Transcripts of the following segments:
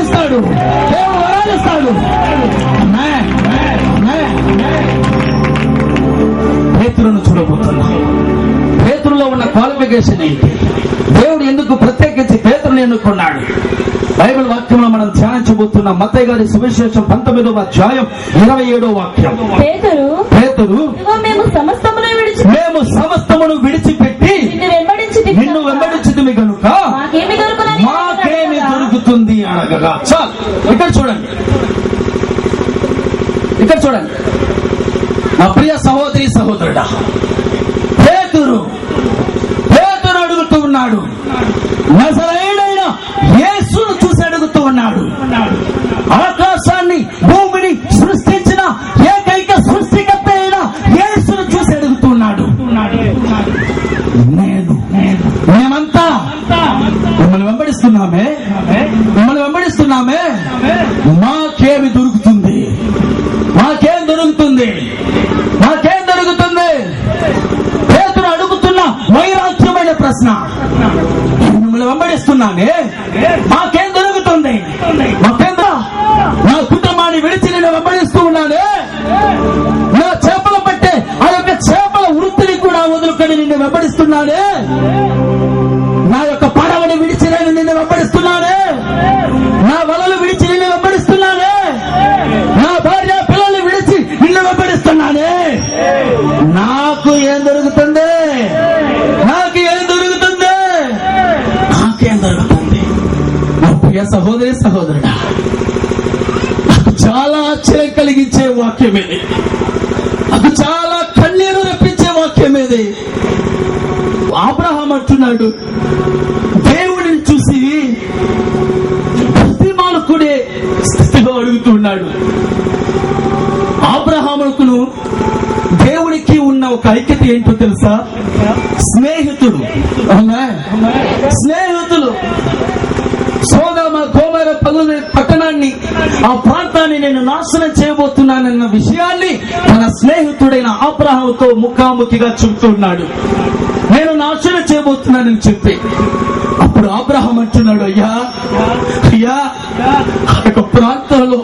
ఇస్తాడు, దేవుడు వరాలు ఇస్తాడు. పేతురును చూడబోతున్నా. పేతురులో ఉన్న క్వాలిఫికేషన్ ఏంటి? దేవుడు ఎందుకు ప్రత్యేకించి పేతురుని ఎన్నుకున్నాడు? బైబిల్ వాక్యంలో మనం ధ్యానించబోతున్నాం. మత్తయి గారి సువిశేషం 19వ అధ్యాయం 27వ వాక్యం. పేతురు మేము సమస్తమును విడిచిపెట్టి నిన్ను వెంబడించితిమి గనుక మాకేమి దొరుకుతుంది అనగా. చాలు, ఇక్కడ చూడండి నా ప్రియ సహోదరి సహోదరుడా, పేతురు అడుగుతూ ఉన్నాడు. నజరేయుడైన యేసును చూసి అడుగుతూ ఉన్నాడు. ఆకాశాన్ని భూమిని సృష్టించిన ఏకైక సృష్టికర్త అయిన యేసును చూసి అడుగుతున్నాడు. మేమంతా మిమ్మల్ని వెంబడిస్తున్నామే, మాకేమి దొరుకుతుంది? పేతురు అడుగుతున్న వైరాగ్యమైన ప్రశ్న. మిమ్మల్ని వెంబడిస్తున్నానే, మాకేం దొరుకుతుంది? నా కుటుంబాన్ని విడిచి నేను వెంబడిస్తూ ఉన్నానే, నా చేపలు పట్టే ఆ యొక్క చేపల వృత్తిని కూడా వదులుకొని నిన్ను వెంబడిస్తున్నానే, నా యొక్క పడవని విడిచి నేను నిన్ను వెంబడిస్తున్నానే, నా వలలు విడిచి నిన్ను వెంబడిస్తున్నానే, నా భార్య పిల్లల్ని విడిచి నిన్ను వెంబడిస్తున్నానే. నాకు ఏం దొరుకుతుంది? నా ప్రియ సహోదరి సహోదరుడా, నాకు చాలా ఆశ్చర్యం కలిగించే వాక్యం ఇది. నాకు చాలా కన్నీరు రప్పించే వాక్యం ఇది. అబ్రహాము అంటున్నాడు, దేవుడిని చూసి ప్రతిమానుకునే స్థితిలో అడుగుతున్నాడు. అబ్రహాముకును దేవుడికి ఉన్న ఒక ఐక్యత ఏంటో తెలుసా? స్నేహితుడు. సోదమ గోమర పట్టణాన్ని, ఆ ప్రాంతాన్ని నేను నాశనం చేయబోతున్నానన్న విషయాన్ని తన స్నేహితుడైన అబ్రహాముతో ముఖాముఖిగా చెబుతున్నాడు. నేను నాశనం చేయబోతున్నానని చెప్పి అప్పుడు అబ్రహాం అంటున్నాడు, అయ్యా ఒక ప్రాంతంలో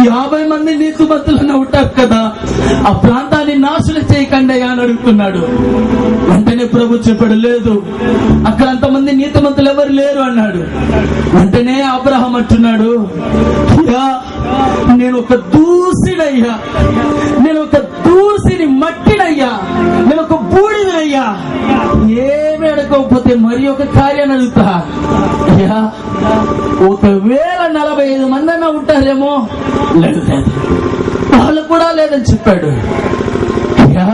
50 మంది నీతిమంతులను ఉంటారు కదా, ఆ ప్రాంతాన్ని నాశనం చేయకండి అయ్యా అని అడుగుతున్నాడు. వెంటనే ప్రభు చెప్పాడు, లేదు, అక్కడ అంతమంది నీతిమంతులు ఎవరు లేరు అన్నాడు. వెంటనే అబ్రహాం అంటున్నాడు, నేను ఒక దూసినయ్యా, నేను ఒక దూసిని మట్టినయ్యా, నేను ఒక బూడిదయ్యా, ఏమి అడగకపోతే మరి ఒక కార్యాన్ని అడుగుతా. అయ్యా, ఒకవేళ 45 మంది అన్నా ఉంటారేమో, లేదు, వాళ్ళు కూడా లేదని చెప్పాడు. అయ్యా,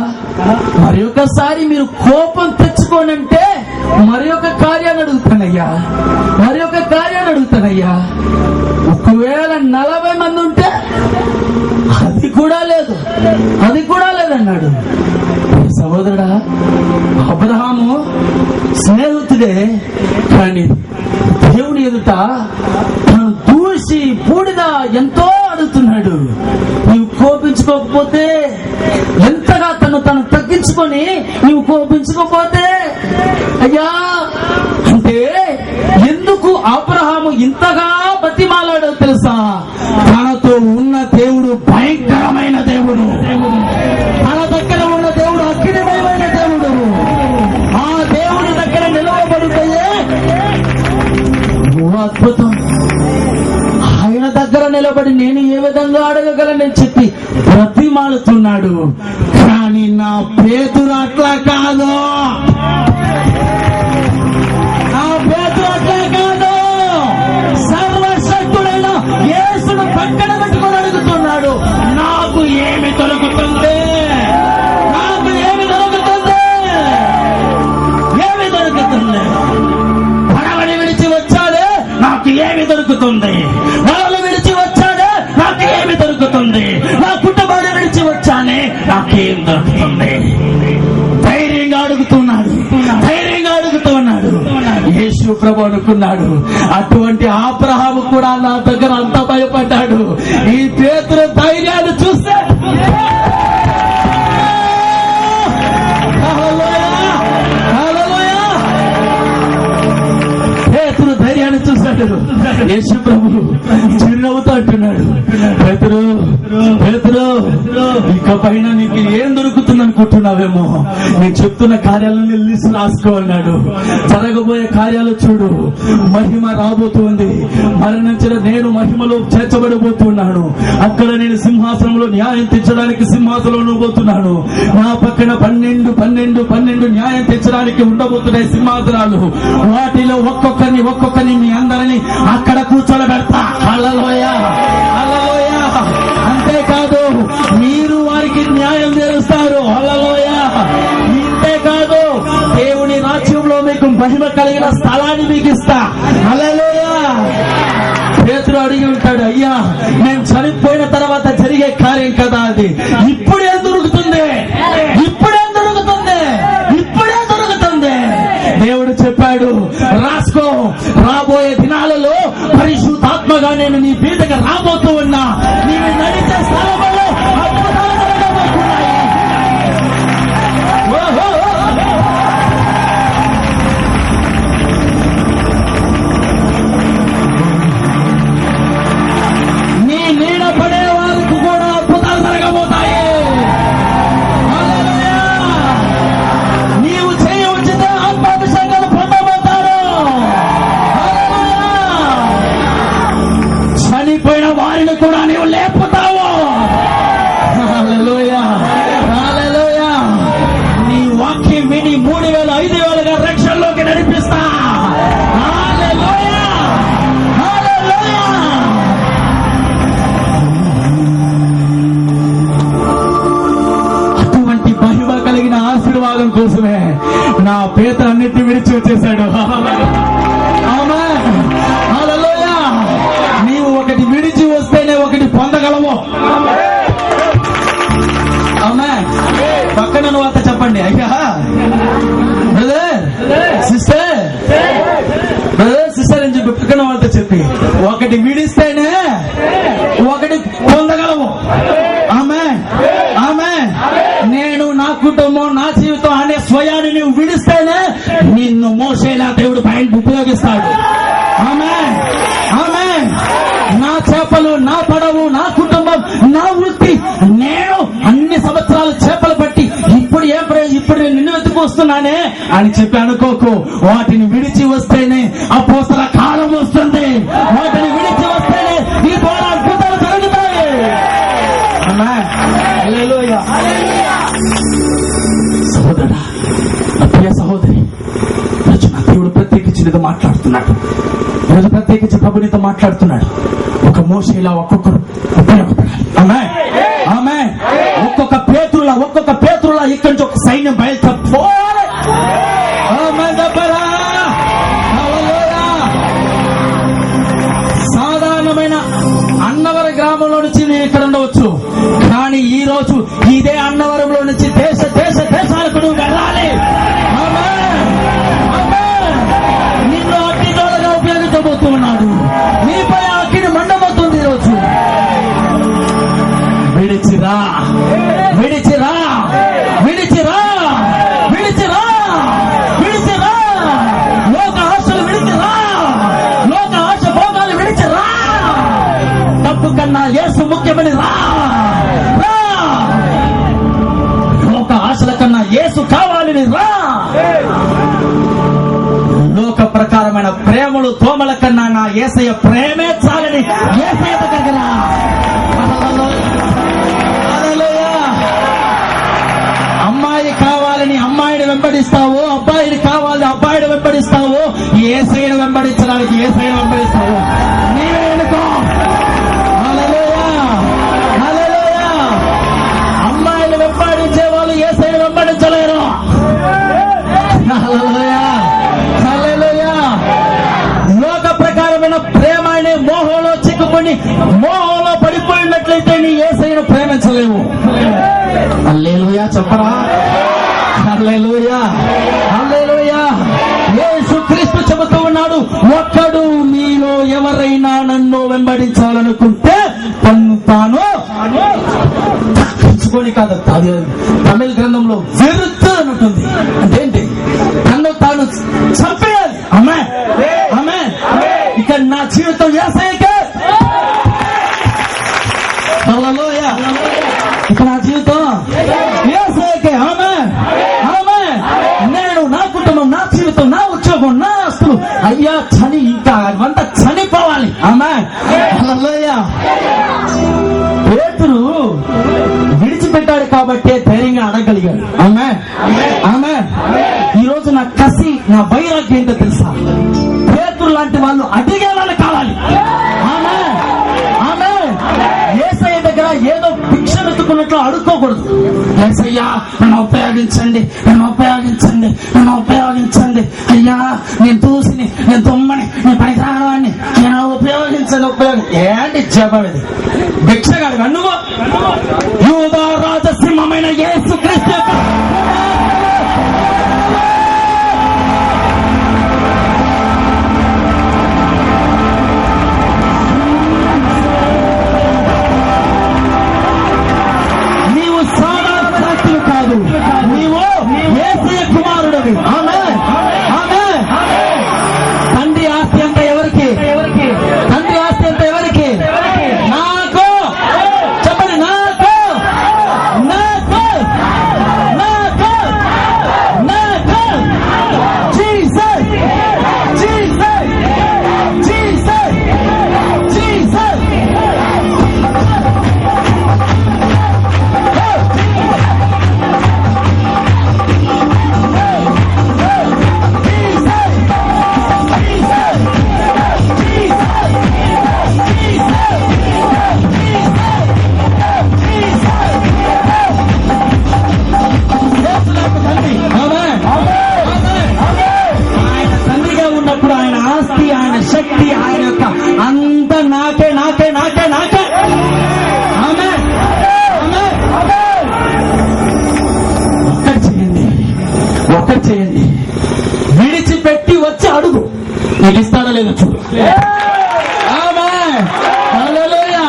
మరి ఒకసారి మీరు కోపం తెచ్చుకోనంటే మరి ఒక కార్యాన్ని అడుగుతానయ్యా, ఒకవేళ 40 మంది ఉంటే అది కూడా లేదన్నాడు. సహోదరుడా, అబ్రహాము స్నేహితుడే, కానీ దేవుని ఎదుట తను దూసి బూడిద ఎంతో అడుగుతున్నాడు. నీవు కోపించుకోకపోతే, ఎంతగా తను తగ్గించుకొని నీవు కోపించుకోకపోతే, అయ్యా అంటే ఎందుకు అబ్రహాము ఇంతగా బతిమాలాడో తెలుసా? తనతో ఉన్న దేవుడు భయంకరమైన దేవుడు, తన దగ్గర ఉన్న దేవుడు అగ్నిమయమైన దేవుడు. ఆ దేవుడి దగ్గర నిలవబడితే అద్భుతం. ఆయన దగ్గర నిలబడి నేను ఏ విధంగా అడగగలనని చెప్పి బ్రతిమాలుతున్నాడు. కానీ నా పేతురు అట్లా కాదు, సర్వశక్తుడైన యేసును పక్కన పెట్టుకొని అడుగుతున్నాడు, నాకు ఏమి దొరుకుతుంది? పడవని విడిచి వచ్చాడే, నాకు ఏమి దొరుకుతుంది? వలలు విడిచి వచ్చాడే, నాకు ఏమి దొరుకుతుంది? నా కుటుంబాన్ని విడిచి వచ్చానే, నాకేం దొరుకుతుంది? ధైర్యంగా అడుగుతున్నాడు. యేసు ప్రభు అనుకున్నాడు, అటువంటి అబ్రహాము కూడా నా దగ్గర అంత భయపడ్డాడు. ఈ పేతురు ధైర్యాన్ని చూస్తే పేతురు ధైర్యాన్ని చూశాడు. యేసు ప్రభు చిరునవ్వుతో అంటున్నాడు, పేతురు పేతురు ఇక పైన నీకు ఏం దొరుకుతుంది అనుకుంటున్నావేమో, నేను చెప్తున్న కార్యాలను లిస్ట్ రాసుకో అన్నాడు. జరగబోయే కార్యాలు చూడు, మహిమ రాబోతుంది, మరణించిన నేను మహిమలో చేర్చబడబోతున్నాను. అక్కడ నేను సింహాసనంలో న్యాయం తెచ్చడానికి సింహాసనంలో పోతున్నాను. నా పక్కన 12 న్యాయం తెచ్చడానికి ఉండబోతున్నాయి సింహాసనాలు. వాటిలో ఒక్కొక్కరిని మీ అందరినీ అక్కడ కూర్చోబెడతా. హల్లెలూయా హల్లెలూయా. అంతేకాదు మీరు వారికి న్యాయం చేస్తారు. హల్లెలూయా. ఇంతేకాదు దేవుని రాజ్యంలో మీకు మహిమ కలిగిన స్థలాన్ని మీకు ఇస్తా. హల్లెలూయా. పేతురు అడిగి ఉంటాడు, అయ్యా నేను చనిపోయిన తర్వాత జరిగే కార్యం కదా అది, ఇప్పుడే దొరుకుతుంది, ఇప్పుడే దొరుకుతుంది, ఇప్పుడే దొరుకుతుంది. దేవుడు చెప్పాడు, రాసుకో, రాబోయే దినాలలో పరిశుద్ధాత్మగా నేను నీ మీదకి రాబోతూ ఉన్నా. నీవు నడిచే స్థలంలో అద్భుతాలు జరగబోతున్నాయి. నీ నీడ పడే వారికి కూడా అద్భుతాలు జరగబోతాయి. నీవు చేయవచ్చితే ఆత్మాభిషేకాలు పొందబోతారు. చనిపోయిన వారిని కూడా నీవు లేపుతావు. హల్లెలూయా హల్లెలూయా. నీ వాక్యం విని 3000-5000గా రక్షణలోకి నడిపిస్తా. హల్లెలూయా హల్లెలూయా. అటువంటి మహిమ కలిగిన ఆశీర్వాదం కోసమే నా పేతురన్నిటిని విడిచి వచ్చేశాడు. ఆమేన్ హల్లెలూయా. నీవు ఒకటి విడిచి వస్తేనే ఒకటి పొందగలవు. ఆమేన్. పక్కన నువ్వు చెప్పండి, అయ్యా బ్రదర్ సిస్టర్, బ్రదర్ సిస్టర్ అని చెప్పి పక్కన వాళ్ళతో చెప్పి ఒకటి విడిస్తేనే ఒకటి పొందగలవు. ఆమేన్ ఆమేన్. నేను నా కుటుంబం నా జీవితం అనే స్వయాన్ని నువ్వు విడిస్తేనే నిన్ను మోసేలా దేవుడు పైన ఉపయోగిస్తాడు. ఆమేన్ ఆమేన్. నా చేపలు, నా పడవు, నా కుటుంబం, నా వృత్తి, నేను అన్ని సంవత్సరాలు చేపలు పట్టి ఇప్పుడు ఏం ప్రయోజనం, ఇప్పుడు నేను నిన్ను వెతుకు వస్తున్నానే అని చెప్పి అనుకోకు. వాటిని విడిచి వస్తేనే అపోస్తల కాలం వస్తుంది. వాటిని విడిచి వస్తేనే ఈ ద్వారా అద్భుతాలు జరుగుతాయి. ఆమేన్ హల్లెలూయా. సహోదరా, ప్రియ సహోదరి, దేవుడు ప్రత్యేకించినది మాట్లాడుతున్నాడు. ఈరోజు ప్రత్యేకించి ప్రభునితో మాట్లాడుతున్నాడు. ఒక మోషేలా ఒక్కొక్కరు ఉపయోగపడాలి. ఆమేన్ ఆమేన్. ఒక్కొక్క పేతురులా ఇక్కడి నుంచి ఒక సైన్యం బయలుదేరిపోవాలి. సాధారణమైన అన్నవరం గ్రామంలో నుంచి నేను ఇక్కడ ఉండవచ్చు, కానీ ఈ రోజు ఇదే అన్నవరంలో నుంచి దేశాలకు నువ్వు వెళ్ళాలి. నిన్ను అగ్నిదోళగా ఉపయోగించబోతున్నాడు. నీపై అగ్ని మండబోతుంది. ఈరోజు విడిచిరా విడిచిరా విడిచిరా విడిచిరా విడిచిరా. లోక ఆశలు విడిచిరా, లోక ఆశ భోగాలు విడిచిరా. డబ్బు కన్నా యేసు ముఖ్యమని రా. లోక ఆశల కన్నా యేసు కావాలని రా. లోక ప్రకారమైన ప్రేమలు తోమల కన్నా నా యేసయ్య ప్రేమే చాలని యేసయ్య దగ్గరికి రా. అమ్మాయి కావాలని అమ్మాయిని వెంబడిస్తావు, అబ్బాయిని కావాలని అబ్బాయిని వెంబడిస్తావు, యేసయ్యను వెంబడించడానికి యేసయ్యను వెంబడిస్తావు. నీవే అనుకో. హల్లెలూయా హల్లెలూయా. అమ్మాయిని వెంబడించే వాళ్ళు యేసయ్యను వెంబడించలేరు. హల్లెలూయా హల్లెలూయా. లోక ప్రకారమైన ప్రేమ అనే మోహంలో చిక్కుకొని మోహంలో పడిపోయినట్లయితే నీ యేసయ్యను ప్రేమించలేవు. హల్లెలూయా చెప్పరా. హల్లెలూయా హల్లెలూయా. యేసుక్రీస్తు చెబుతూ ఉన్నాడు, ఒక్కడు మీలో ఎవరైనా నన్ను వెంబడించాలనుకుంటే తను తాను తగ్గించుకొని కాదు. తమిళ గ్రంథంలో వెరుతు అని ఉంటుంది. అంటే ఏంటి? తను తాను చంపేయాలి. ఆమేన్ ఆమేన్. ఇక్కడ నా జీవితం యేసయ్యకే. హల్లెలూయా. ఇక నా జీవితం యేసయ్యకే. ఆమేన్, ఆమేన్. నేను, నా కుటుంబం, నా జీవితం, నా ఉద్యోగం, నా ఆస్తులు అయ్యా ఇంకా అవంతా చనిపోవాలి. ఆమేన్, హల్లెలూయా. పేతురు విడిచిపెట్టాడు కాబట్టే ధైర్యంగా అడగలిగాడు. ఆమేన్, ఆమేన్. ఈ రోజు నా కసి, నా వైరాగ్యం ఏంటో తెలుసా? పేతురు లాంటి వాళ్ళు అడిగే వాళ్ళు కావాలి. ఆమేన్, ఆమేన్. యేసయ్య దగ్గర ఏదో భిక్ష వెతుకున్నట్లు అడుక్కోకూడదు. యేసయ్యా నన్ను ఉపయోగించండి, నన్ను ఉపయోగించండి, నన్ను ఉపయోగించండి. అయ్యా నేను తూసిని, నేను తుమ్మని, నేను పనికిరాని, నేను ఉపయోగించండి. ఏంటి జపం ఇది? భిక్షగాడు నువ్వు యూదా రాజసింహమైన యేసుక్రీస్తు నీవు సాధారణ వ్యక్తులు కాదు, నీవు యేసయ్య కుమారుడివి. ఆమేన్, ఆమేన్. తండ్రి ఆస్తి అంతా ఎవరికి? తండ్రి ఆస్తి అంతా ఎవరికి? నాకు. చెప్పండి, నాకు, నాకు, నాకు, నాకు. Jesus, Jesus, Jesus, Jesus. ఆయన తండ్రిగా ఉన్నప్పుడు ఆయన ఆస్తి, ఆయన శక్తి, ఆయన యొక్క అంత నాకే, నాకే, నాకే, నాకే. ఆమేన్, ఆమేన్. ఒక్కటి చేయండి, ఒక్కటి చేయండి. విడిచిపెట్టి వచ్చి అడుగు, నీకు ఇస్తాడో లేదో చూడు. ఆమేన్, హల్లెలూయా.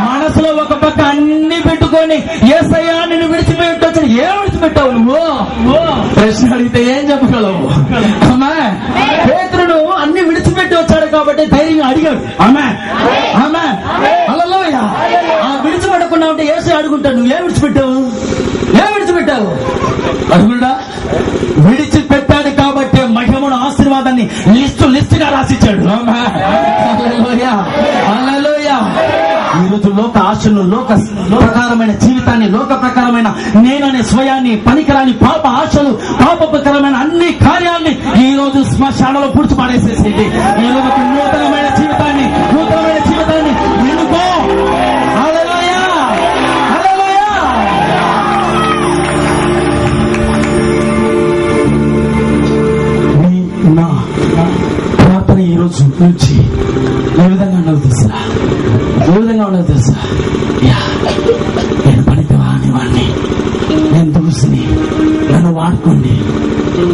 మనసులో ఒక పక్క అన్ని పెట్టుకొని యేసయ్యా నిన్ను విడిచిపెట్టి వచ్చాను. ఏం విడిచిపెట్టావు నువ్వు? ప్రశ్న అడిగితే ఏం చెప్పగలవు? ఆమేన్. పేతురును అన్ని విడిచిపెట్టి వచ్చాడు కాబట్టి ధైర్యంగా అడిగాడు. ఆమేన్, ఆమేన్, హల్లెలూయా. ఆ విడిచిపెట్టకుండా ఉంటే యేసయ్య అడుగుంటాడు, నువ్వు ఏం విడిచిపెట్టావు? ఏం విడిచిపెట్టావు? అడుగుడా. విడిచిపెట్టాడు కాబట్టి మహిమను, ఆశీర్వాదాన్ని లిస్టుగా రాసిచ్చాడు. ఆమేన్, హల్లెలూయా, హల్లెలూయా. ఈ రోజు లోక ఆశను, లోక ప్రకారమైన జీవితాన్ని, లోక ప్రకారమైన నేననే స్వయాన్ని, పనికిరాని పాప ఆశలు, పాపకరమైన అన్ని కార్యాలని ఈ రోజు శ్మశానంలో పూడ్చి పాడేసేసింది. ఈ రోజు ఒక నూతనమైన జీవితాన్ని, నూతనమైన జీవితాన్ని ఎన్నుకో. హల్లెలూయా, హల్లెలూయా. నా ప్రార్థన ఈ రోజు నుంచి ఏ విధంగా ఉండదు తెలుసా? ఏ విధంగా ఉండదు తెలుసా? నేను పనికిరాని వాడిని, నేను దురుసుని, నన్ను వాడుకోండి.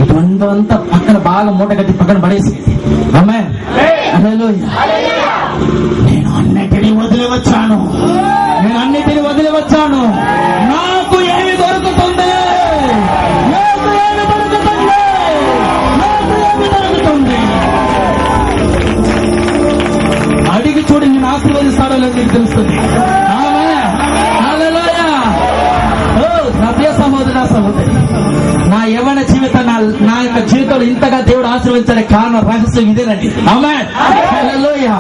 ఇటువంటివంతా పక్కన బాగా మూట కట్టి పక్కన పడేసేది. ఆమేన్, హల్లెలూయా. నేను అన్నిటినీ వదిలి వచ్చాను, నేను అన్నిటినీ వదిలి వచ్చాను. నాకు ఏమి దొరుకుతుంది? నాకు ఏమి దొరుకుతుంది? నాకు ఏమి దొరుకుతుంది? అడిగి చూడు, నేను ఆశీర్వదిస్తాడో లేదో నీకు తెలుస్తుంది. ఆమేన్, హల్లెలూయా. ఓ నా ప్రియ సహోదరా, సహోదరి, నా యవ్వన జీవితం, నా యొక్క జీవితంలో ఇంతగా దేవుడు ఆశీర్వదించడానికి కారణం, రహస్యం ఇదేనండి. ఆమేన్, హల్లెలూయా.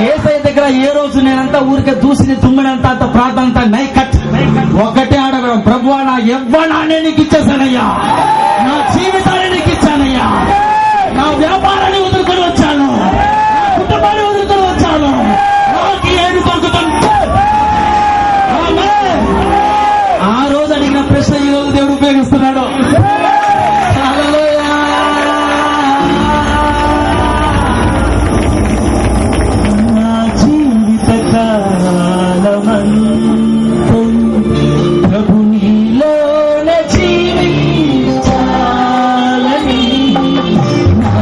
యేసయ్య దగ్గర ఏ రోజు నేనంతా ఊరికే దూసిని తుమ్మినంత అంత ప్రార్థన అంతా నైకట్ ఒకటే అడగడం, ప్రభువా నా యవ్వనాన్ని నీకు ఇచ్చేసానయ్యా, నా జీవితాన్ని నీకు ఇచ్చానయ్యా, నా వ్యాపారాన్ని వదులుకొని వచ్చాను, నా కుటుంబాన్ని వదులుకొని వచ్చాను. నాకు ఏమి దొరుకుతుంది? ఆమేన్. ఆ రోజు అడిగిన ప్రశ్న ఈ రోజు దేవుడు ఉపయోగిస్తున్నాడు. హల్లెలూయా. నా జీవిత కాలమంతం ప్రభు నీలోనే జీవించాలని, నా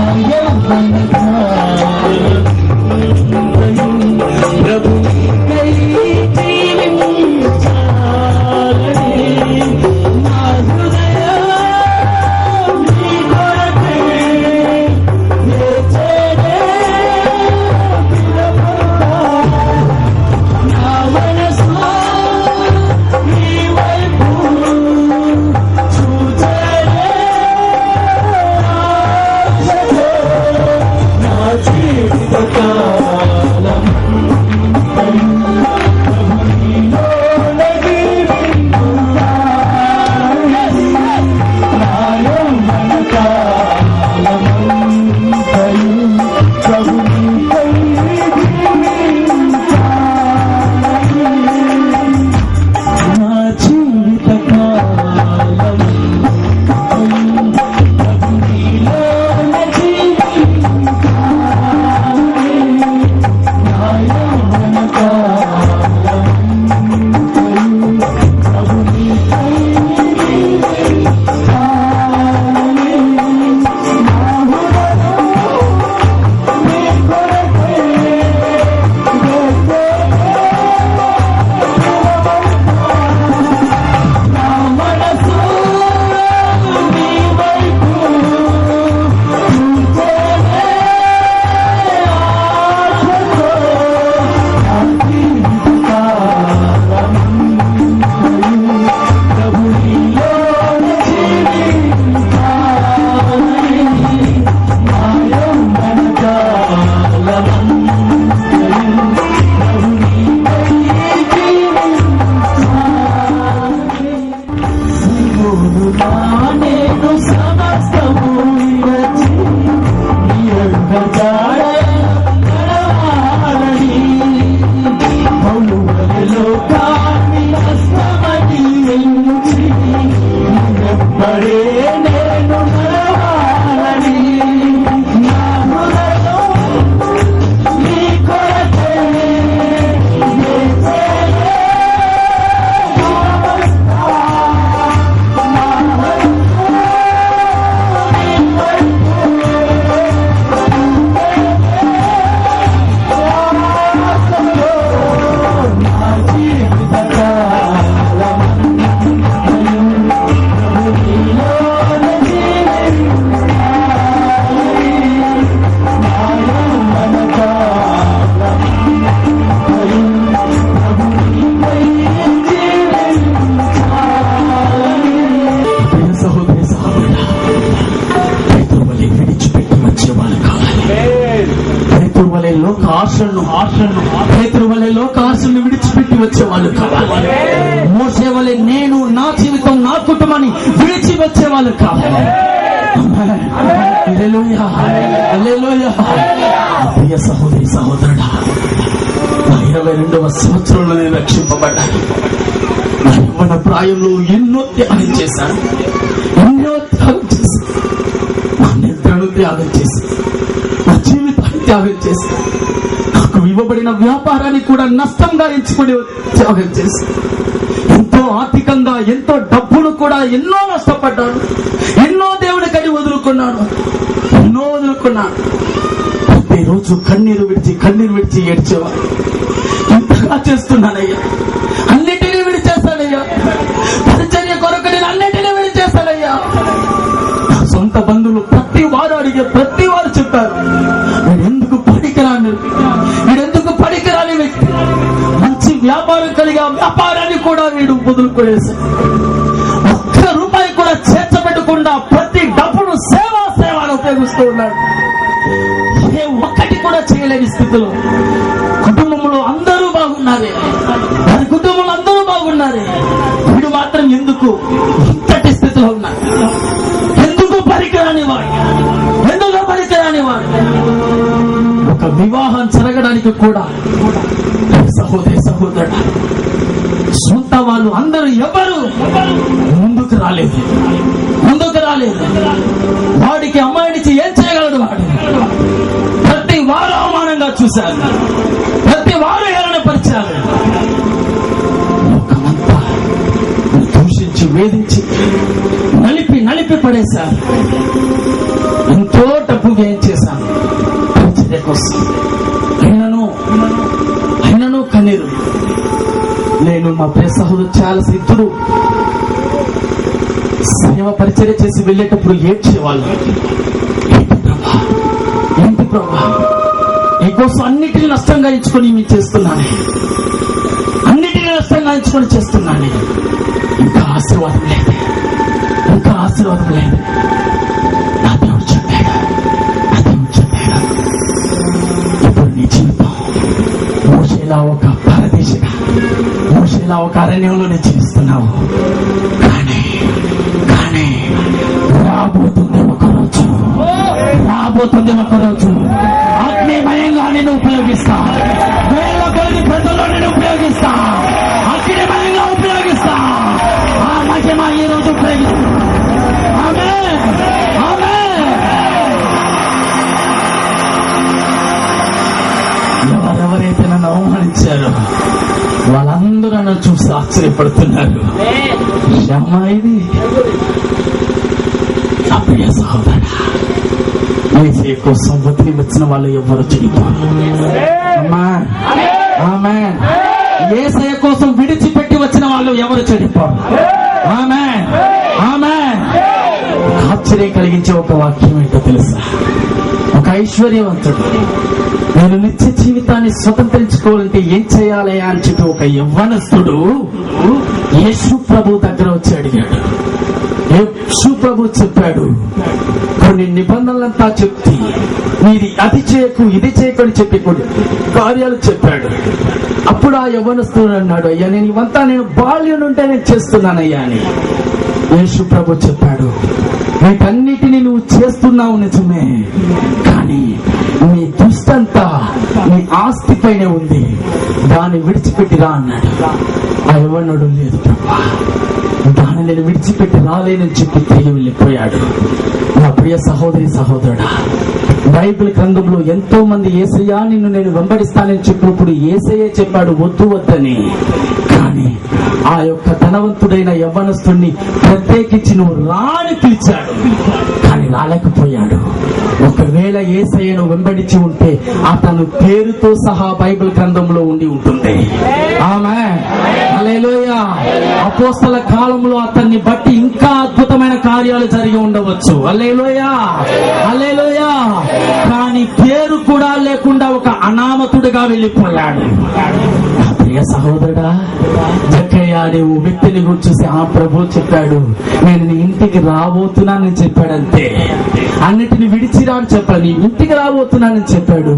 పేతురు వలె లోక ఆశలను విడిచిపెట్టి వచ్చేవాళ్ళు కావాలి. మోసే వలె నేను నా జీవితం నా కుటుంబాన్ని విడిచి వచ్చేవాళ్ళు కావాలి. హల్లెలూయా, హల్లెలూయా. ప్రియ సహోదరి సహోదరుడా, 22వ సంవత్సరంలో నేను రక్షింపబడ్డాను. మన ప్రాయంలో ఎన్నో త్యాగం చేశాను, ఎన్నో త్యాగం చేశాను. నా నిద్రను త్యాగం చేశాను, నా జీవితాన్ని త్యాగం చేశాను, నాకు ఇవ్వబడిన వ్యాపారాన్ని కూడా నష్టంగా ఎంచుకుని త్యాగం చేశాను. ఎంతో ఆర్థికంగా ఎంతో డబ్బును కూడా ఎన్నో నష్టపడ్డాను, ఎన్నో దేవుడికని వదులుకున్నాను, ఎన్నో వదులుకున్నాను. ప్రతిరోజు కన్నీరు విడిచి ఏడ్చేవాడు. ఇంతగా చేస్తున్నానయ్యా, అన్నిటినీ విడిచేస్తానయ్యా, పరిచర్య కొరకు నేను అన్నిటినీ విడిచేస్తానయ్యా. నా సొంత బంధువులు ప్రతి వారు చెప్పారు, వీడెందుకు పనికిరాని వ్యక్తి, మంచి వ్యాపారం కలిగా వ్యాపారాన్ని కూడా వీడు వదులుకునేశాడు. ఒక్క రూపాయి కూడా చేర్చబెట్టకుండా ప్రతి డబ్బును సేవను ఉపయోగిస్తూ ఉన్నాడు. ఏ ఒక్కటి కూడా చేయలేని స్థితిలో కుటుంబంలో అందరూ బాగున్నారే, వారి కుటుంబంలో అందరూ బాగున్నారే, వీడు మాత్రం ఎందుకు ఇంతటి స్థితిలో ఉన్నాడు? ఎందుకు పనికిరాని వాడు? ఒక వివాహం జరగడానికి కూడా సహోదరుడు సొంత వాళ్ళు అందరూ ఎవరు ముందుకు రాలేదు. వాడికి అమ్మాయినిచ్చి ఏం చేయగలడు? వాడు ప్రతి వారు అవమానంగా చూశారు, ప్రతి వారు హేళనపరిచారు. లోకమంతా దూషించి వేధించి నలిపి పడేశారు. ఎంతో డబ్బు వ్యయం చేశాను పరిచర్య కోసం. అయినను కన్నీరు. నేను మా ప్రియ సహోదరు చాలా సిద్ధుడు సేవ పరిచర్య చేసి వెళ్ళేటప్పుడు ఏడ్చేవాళ్ళు. ఏంటి ప్రభా, నీకోసం అన్నిటిని నష్టంగా ఇచ్చుకొని నేను చేస్తున్నాను, చేస్తున్నాను. ఇంకా ఆశీర్వాదం లేదు. నా దేవుడు చెప్పాడు, ఇప్పుడు నీ జీవితం మోషేలా ఒక పరదేశిగా, మోషేలా ఒక అరణ్యంలోనే జీవిస్తున్నావు. కానీ రాబోతుంది ఒక రోజు అగ్నిమయంగా నేను ఉపయోగిస్తా, వేల కొద్ది ప్రజల్లో నేను ఉపయోగిస్తా, అగ్నిమయంగా ఉపయోగిస్తా. ఆ మహిమ ఈ రోజు ఉపయోగిస్తా. ఎవరెవరైతే నన్ను అవమానించారో వాళ్ళందరూ నన్ను చూసి ఆశ్చర్యపడుతున్నారు. ఇది ప్రియ సహోదరుడా, యేసయ్య కోసం వదిలి వచ్చిన వాళ్ళు ఎవరు చెడిపోరు. యేసయ్య కోసం విడిచిపెట్టి వచ్చిన వాళ్ళు ఎవరు చెడిపోరు. ఆశ్చర్యం కలిగించే ఒక వాక్యం ఏంటో తెలుసా? ఒక ఐశ్వర్యవంతుడు నేను నిత్య జీవితాన్ని స్వతంత్రించుకోవాలంటే ఏం చేయాలి అని చెప్పి ఒక యవ్వనస్తుడు యేసు ప్రభు దగ్గర వచ్చి అడిగాడు. యేసు ప్రభు చెప్పాడు, కొన్ని నిబంధనలంతా చెప్తే నీది అది చేయకు ఇది చేయకు అని చెప్పి కొన్ని కార్యాలు చెప్పాడు. అప్పుడు ఆ యవ్వనస్తుడు అన్నాడు, అయ్యా నేను ఇవంతా నేను బాల్యం నుండే నేను చేస్తున్నానయ్యా అని. యేసు ప్రభు చెప్పాడు, వీటన్నిటిని నువ్వు చేస్తున్నావు నిజమే, కానీ నీ దృష్టంతా నీ ఆస్తి పైనే ఉంది, దాన్ని విడిచిపెట్టిరా అన్నాడు. ఆ యవ్వనుడు లేదు ప్రభా, దాన్ని నేను విడిచిపెట్టి రాలేనని చెప్పి తిరిగి వెళ్ళిపోయాడు. నా ప్రియ సహోదరి సహోదరుడా, బైబిల్ గ్రంథంలో ఎంతో మంది యేసయ్యా నిన్ను నేను వెంబడిస్తానని చెప్పినప్పుడు యేసయ్యే చెప్పాడు వద్దని. కానీ ఆ యొక్క ధనవంతుడైన యవ్వనస్తుడిని ప్రత్యేకించి నువ్వు రాని పిలిచాడు, కానీ రాలేకపోయాడు. ఒకవేళ యేసయ్యను వెంబడించి ఉంటే అతను పేరుతో సహా బైబిల్ గ్రంథంలో ఉండి ఉంటుంది. ఆమేన్, హల్లెలూయా. అపోస్తల కాలంలో అతన్ని బట్టి ఇంకా అద్భుతమైన కార్యాలు జరిగి ఉండవచ్చు. హల్లెలూయా, హల్లెలూయా. కానీ పేరు కూడా లేకుండా ఒక అనామతుడిగా వెళ్ళిపోయాడు. ప్రియ సహోదరుడా, జక్కయ్య నీవు వ్యక్తిని గురించి చూసి ఆ ప్రభు చెప్పాడు, నేను నీ ఇంటికి రాబోతున్నానని చెప్పాడంతే, అన్నిటిని విడిచిరా అని చెప్పాడు. నీ ఇంటికి రాబోతున్నానని చెప్పాడు.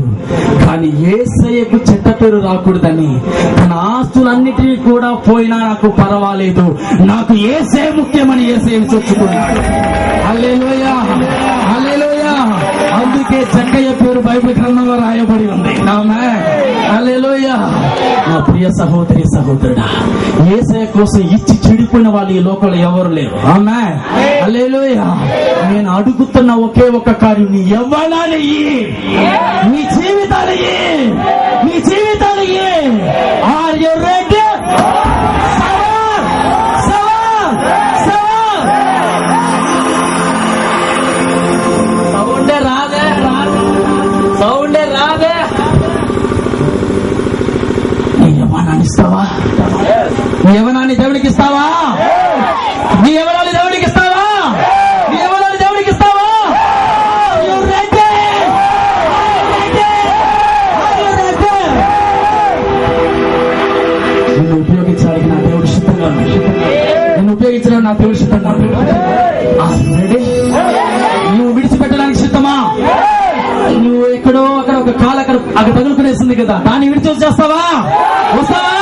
కానీ యేసయ్యకు చెడ్డ పేరు రాకూడదని తన ఆస్తులన్నిటినీ కూడా పోయినా నాకు పర్వాలేదు, నాకు యేసే ముఖ్యమని యేసయ్యను చొచ్చుకున్నాడు. హల్లెలూయా, హల్లెలూయా. అందుకే జక్కయ్య పేరు బైబిల్ గ్రంథంలో రాయబడి ఉంది. ఆమేన్, హల్లెలూయా. నా ప్రియ సహోదరి సహోదరుడా, యేసయ్య కోసం ఇచ్చి చెడిపోయిన వాళ్ళు ఈ లోకంలో ఎవరు లేరు. ఆమేన్, హల్లెలూయా. నేను అడుగుతున్న ఒకే ఒక కార్యం, నీ యవ్వనాన్ని నీ జీవితాన్ని నీ జీవితాన్ని ఆర్ యు రెడీ? సౌండే రాదే, సౌండే రాదే. నీ యవ్వనాన్ని ఇస్తావా? నీ యవ్వనాన్ని దేవుడికి ఇస్తావా? నీ యవ్వనాన్ని దేవుడికి ఇస్తావా? నీ యవ్వనాన్ని దేవుడికి ఇస్తావా? నిన్ను ఉపయోగించడానికి నా దేవుడు సిద్ధంగా ఉన్నాడు. నిన్ను ఉపయోగించడానికి నా దేవుడు సిద్ధంగా ఉన్నాడు. నువ్వు విడిచిపెట్టడానికి సిద్ధమా? నువ్వు ఎక్కడో అక్కడ ఒక కాలు అక్కడ తగులుకునేసింది కదా, దాన్ని విడిచి వచ్చేస్తావా? వస్తావా?